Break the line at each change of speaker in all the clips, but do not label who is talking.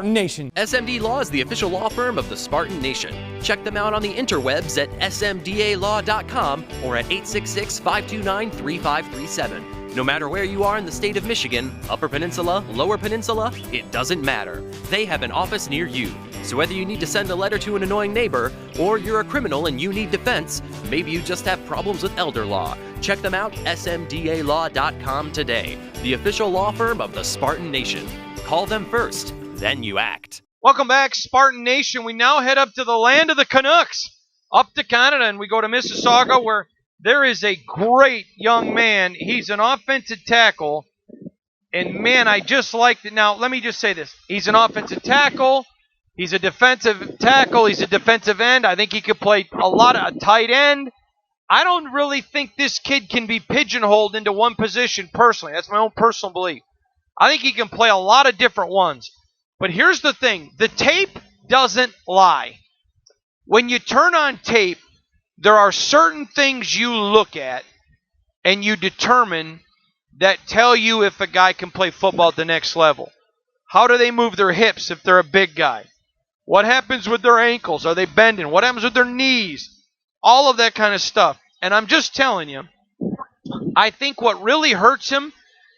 Nation.
SMD Law is the official law firm of the Spartan Nation. Check them out on the interwebs at smdalaw.com or at 866-529-3537. No matter where you are in the state of Michigan, Upper Peninsula, Lower Peninsula, it doesn't matter. They have an office near you. So whether you need to send a letter to an annoying neighbor, or you're a criminal and you need defense, maybe you just have problems with elder law, check them out, smdalaw.com today. The official law firm of the Spartan Nation. Call them first. Then you act.
Welcome back, Spartan Nation. We now head up to the land of the Canucks, up to Canada, and we go to Mississauga, where there is a great young man. He's an offensive tackle, and man, I just liked it. Now, let me just say this. He's an offensive tackle. He's a defensive tackle. He's a defensive end. I think he could play a lot of a tight end. I don't really think this kid can be pigeonholed into one position personally. That's my own personal belief. I think he can play a lot of different ones. But here's the thing. The tape doesn't lie. When you turn on tape, there are certain things you look at and you determine that tell you if a guy can play football at the next level. How do they move their hips if they're a big guy? What happens with their ankles? Are they bending? What happens with their knees? All of that kind of stuff. And I'm just telling you, I think what really hurts him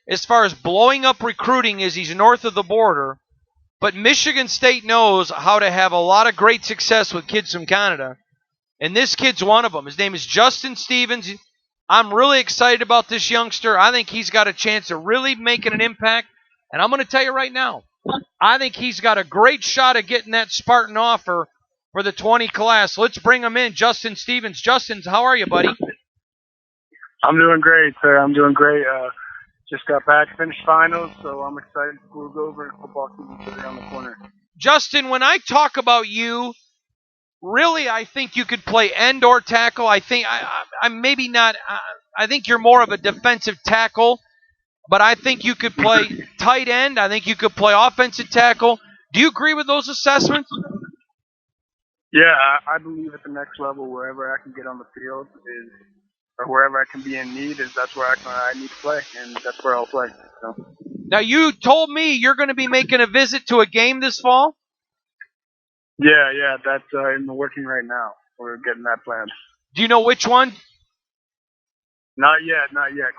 as far as blowing up recruiting is he's north of the border. But Michigan State knows how to have a lot of great success with kids from Canada. And this kid's one of them. His name is Justin Stevens. I'm really excited about this youngster. I think he's got a chance of really making an impact. And I'm going to tell you right now, I think he's got a great shot at getting that Spartan offer for the 20 class. Let's bring him in, Justin Stevens. Justin, how are you, buddy?
I'm doing great, sir. I'm doing great. Just got back, finished finals, so I'm excited to move over. Football season around the corner.
Justin, when I talk about you, really, I think you could play end or tackle. I think I'm maybe not. I think you're more of a defensive tackle, but I think you could play tight end. I think you could play offensive tackle. Do you agree with those assessments?
Yeah, I believe at the next level, wherever I can get on the field is. Or wherever I can be in need that's where I need to play, and that's where I'll play. So.
Now, you told me you're going to be making a visit to a game this fall?
Yeah, that's in the working right now. We're getting that planned.
Do you know which one?
Not yet.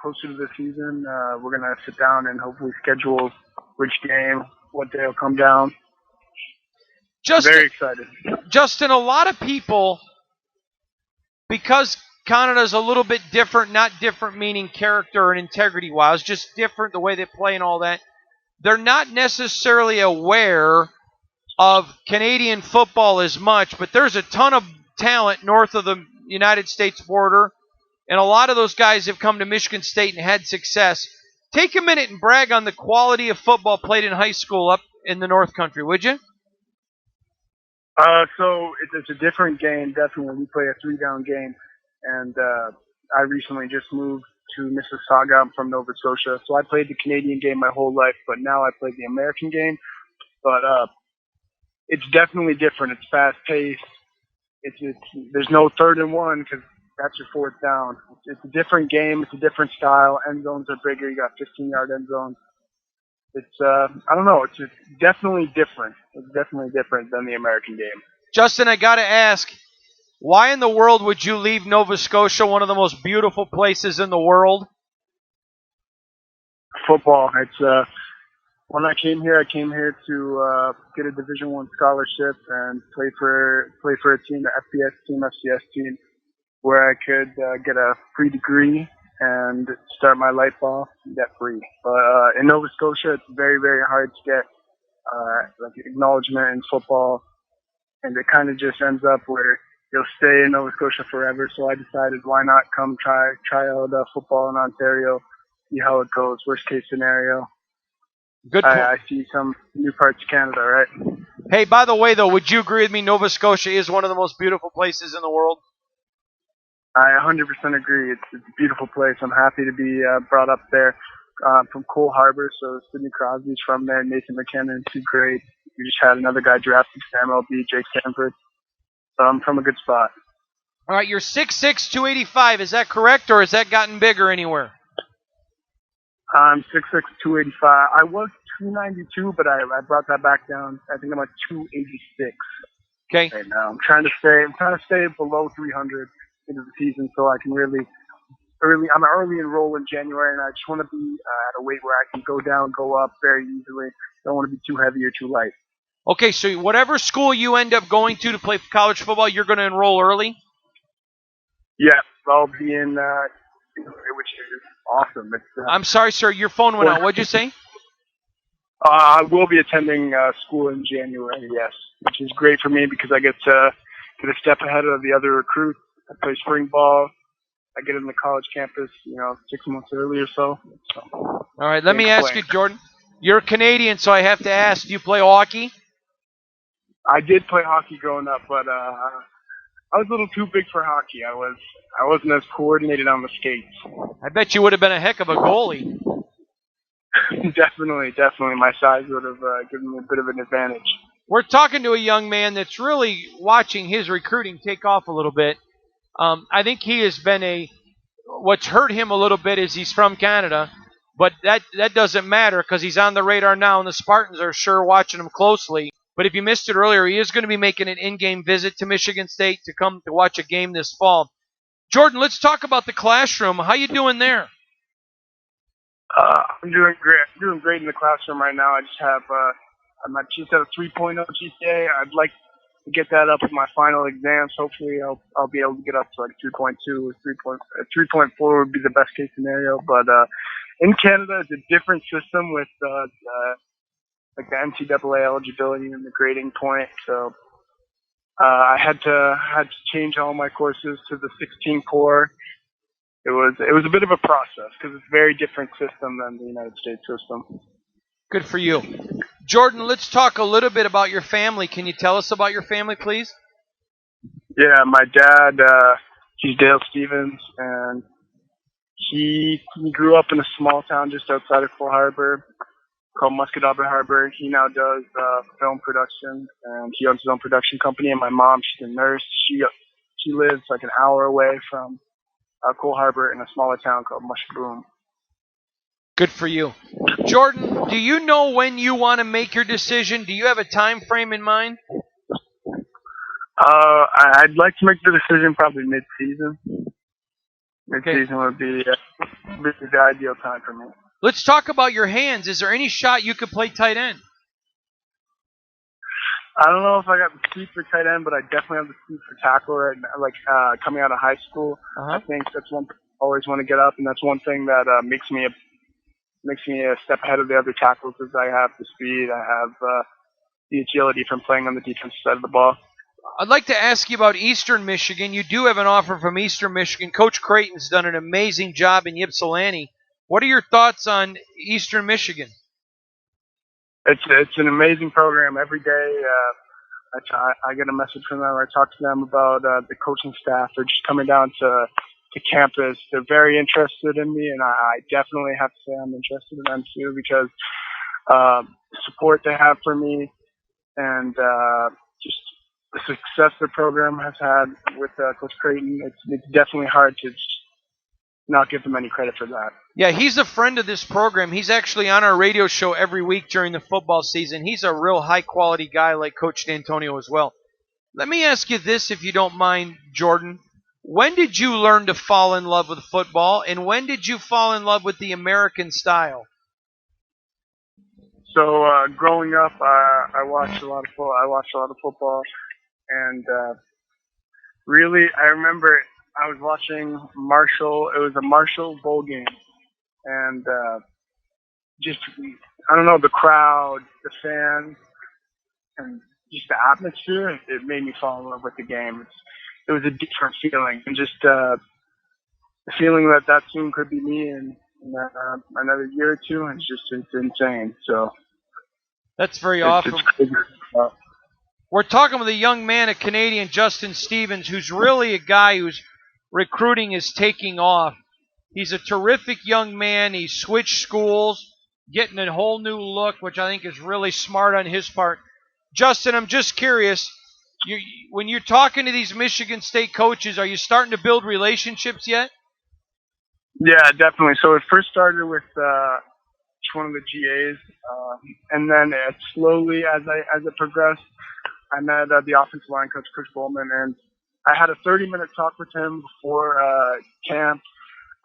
Closer to the season, we're going to sit down and hopefully schedule which game, what day will come down. Very excited.
Justin, a lot of people, because Canada's a little bit different, not different meaning character and integrity-wise, just different the way they play and all that. They're not necessarily aware of Canadian football as much, but there's a ton of talent north of the United States border, and a lot of those guys have come to Michigan State and had success. Take a minute and brag on the quality of football played in high school up in the North Country, would you?
So it's a different game, definitely. We play a 3-down game. And I recently just moved to Mississauga. I'm from Nova Scotia. So I played the Canadian game my whole life, but now I play the American game. But it's definitely different. It's fast-paced. There's no 3rd and 1 because that's your 4th down. It's a different game. It's a different style. End zones are bigger. You got 15-yard end zones. It's, I don't know. It's definitely different. It's definitely different than the American game.
Justin, I got to ask, why in the world would you leave Nova Scotia, one of the most beautiful places in the world?
Football. It's when I came here to get a Division I scholarship and play for a team, the FCS team, where I could get a free degree and start my life off debt free. But in Nova Scotia, it's very, very hard to get like acknowledgement in football, and it kind of just ends up where you'll stay in Nova Scotia forever. So I decided, why not come try out football in Ontario, see how it goes. Worst case scenario.
Good point.
I see some new parts of Canada, right?
Hey, by the way, though, would you agree with me? Nova Scotia is one of the most beautiful places in the world.
I 100% agree. It's a beautiful place. I'm happy to be brought up there. From Cole Harbour, so Sidney Crosby's from there. Nathan McKinnon, 2 great. We just had another guy drafted to MLB, Jake Sanford. So I'm from a good spot.
All right, you're 6'6", 285. Is that correct, or has that gotten bigger anywhere?
I'm 6'6", 285. I was 292, but I brought that back down. I think I'm at 286
Okay.
right now. I'm trying to stay below 300 into the season so I can really I'm an early enroll in January, and I just want to be at a weight where I can go down, go up very easily. Don't want to be too heavy or too light.
Okay, so whatever school you end up going to play college football, you're going to enroll early?
Yeah, I'll be in, which is awesome.
I'm sorry, sir, your phone went out. What'd you say?
I will be attending school in January, yes, which is great for me because I get a step ahead of the other recruits. I play spring ball. I get in the college campus, 6 months early or so.
All right, let me ask you, Jordan. You're Canadian, so I have to ask, do you play hockey?
I did play hockey growing up, but I was a little too big for hockey. I wasn't as coordinated on the skates.
I bet you would have been a heck of a goalie.
Definitely. My size would have given me a bit of an advantage.
We're talking to a young man that's really watching his recruiting take off a little bit. I think he has been what's hurt him a little bit is he's from Canada, but that doesn't matter because he's on the radar now, and the Spartans are sure watching him closely. But if you missed it earlier, he is going to be making an in-game visit to Michigan State to come to watch a game this fall. Jordan, let's talk about the classroom. How you doing there?
I'm doing great. I'm doing great in the classroom right now. I just have I just have a 3.0 GPA. I'd like to get that up with my final exams. Hopefully, I'll be able to get up to like 3.2 or 3.4 would be the best case scenario. But in Canada, it's a different system with like the NCAA eligibility and the grading point. So I had to change all my courses to the 16 core. It was a bit of a process because it's a very different system than the United States system.
Good for you. Jordan, let's talk a little bit about your family. Can you tell us about your family, please?
Yeah, my dad, he's Dale Stevens, and he grew up in a small town just outside of Cole Harbor called Muscatauga Harbor. He now does film production, and he owns his own production company. And my mom, she's a nurse. She lives like an hour away from Cole Harbor in a smaller town called Mushboom.
Good for you. Jordan, do you know when you want to make your decision? Do you have a time frame in mind?
I'd like to make the decision probably mid-season. Mid-season would be the ideal time for me.
Let's talk about your hands. Is there any shot you could play tight end?
I don't know if I got the speed for tight end, but I definitely have the speed for tackle right now, like coming out of high school. I think that's one thing I always want to get up, and that's one thing that makes me a step ahead of the other tackles is I have the speed, I have the agility from playing on the defensive side of the ball.
I'd like to ask you about Eastern Michigan. You do have an offer from Eastern Michigan. Coach Creighton's done an amazing job in Ypsilanti. What are your thoughts on Eastern Michigan?
It's an amazing program. Every day I get a message from them. I talk to them about the coaching staff. They're just coming down to campus. They're very interested in me, and I definitely have to say I'm interested in them too because the support they have for me and just the success the program has had with Coach Creighton. It's definitely hard to not give them any credit for that.
Yeah, he's a friend of this program. He's actually on our radio show every week during the football season. He's a real high-quality guy like Coach D'Antonio as well. Let me ask you this, if you don't mind, Jordan. When did you learn to fall in love with football, and when did you fall in love with the American style?
So growing up, I watched a lot of football, and really, I remember I was watching Marshall. It was a Marshall bowl game, and just I don't know, the crowd, the fans, and just the atmosphere. It made me fall in love with the game. It was a different feeling, and just the feeling that soon could be me in another year or two. It's insane. So
that's very awesome. We're talking with a young man, a Canadian, Justin Stevens, who's really a guy whose recruiting is taking off. He's a terrific young man. He switched schools, getting a whole new look, which I think is really smart on his part. Justin, I'm just curious, when you're talking to these Michigan State coaches, are you starting to build relationships yet?
Yeah, definitely. So it first started with one of the GAs, and then slowly as it progressed, I met the offensive line coach, Coach Bowman, and I had a 30-minute talk with him before camp.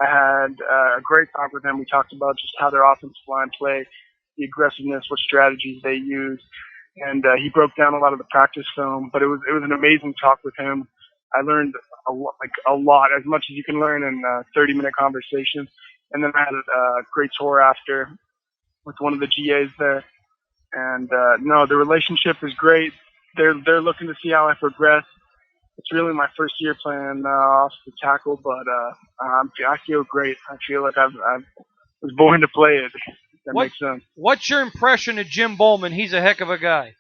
I had a great talk with him. We talked about just how their offensive line play, the aggressiveness, what strategies they use, and he broke down a lot of the practice film. But it was an amazing talk with him. I learned a lot, as much as you can learn in a 30-minute conversation. And then I had a great tour after with one of the GAs there. And no, the relationship is great. They're looking to see how I progress. It's really my first year playing off the tackle, but I feel great. I feel like I was born to play it. If that makes sense.
What's your impression of Jim Bowman? He's a heck of a guy.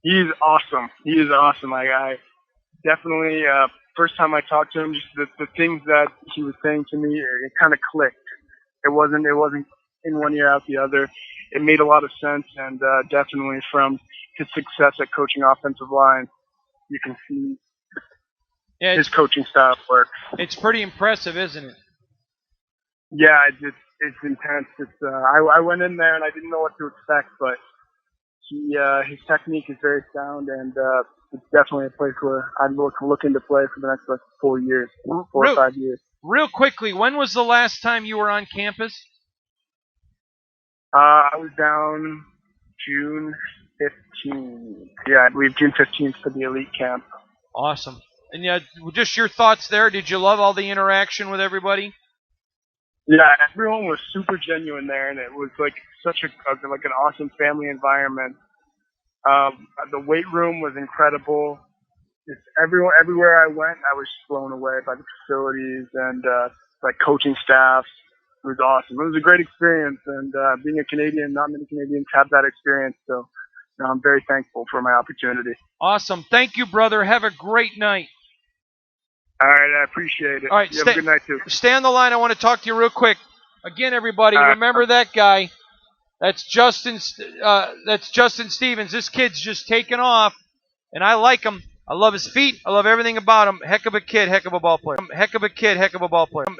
He's awesome. He is awesome. I definitely, first time I talked to him, just the things that he was saying to me, it kind of clicked. It wasn't in one ear out the other. It made a lot of sense, and definitely from his success at coaching offensive line, you can see his coaching style work.
It's pretty impressive, isn't it?
Yeah, it's intense. I went in there and I didn't know what to expect, but his technique is very sound, and it's definitely a place where I'd looking to play for the next 4 years, 4 or 5 years. Real
quickly, when was the last time you were on campus?
I was down June 15th. Yeah, I believe June 15th for the elite camp.
Awesome. And yeah, just your thoughts there. Did you love all the interaction with everybody?
Yeah, everyone was super genuine there, and it was like such an awesome family environment. The weight room was incredible. Just everywhere I went, I was blown away by the facilities and coaching staff. It was awesome. It was a great experience, and being a Canadian, not many Canadians have that experience, so I'm very thankful for my opportunity.
Awesome. Thank you, brother. Have a great night.
All right, I appreciate it.
All right,
you have a good night, too.
Stay on the line. I want to talk to you real quick. Again, everybody, remember that guy. That's Justin Stevens. This kid's just taking off, and I like him. I love his feet. I love everything about him. Heck of a kid, heck of a ball player. Heck of a kid, heck of a ball player.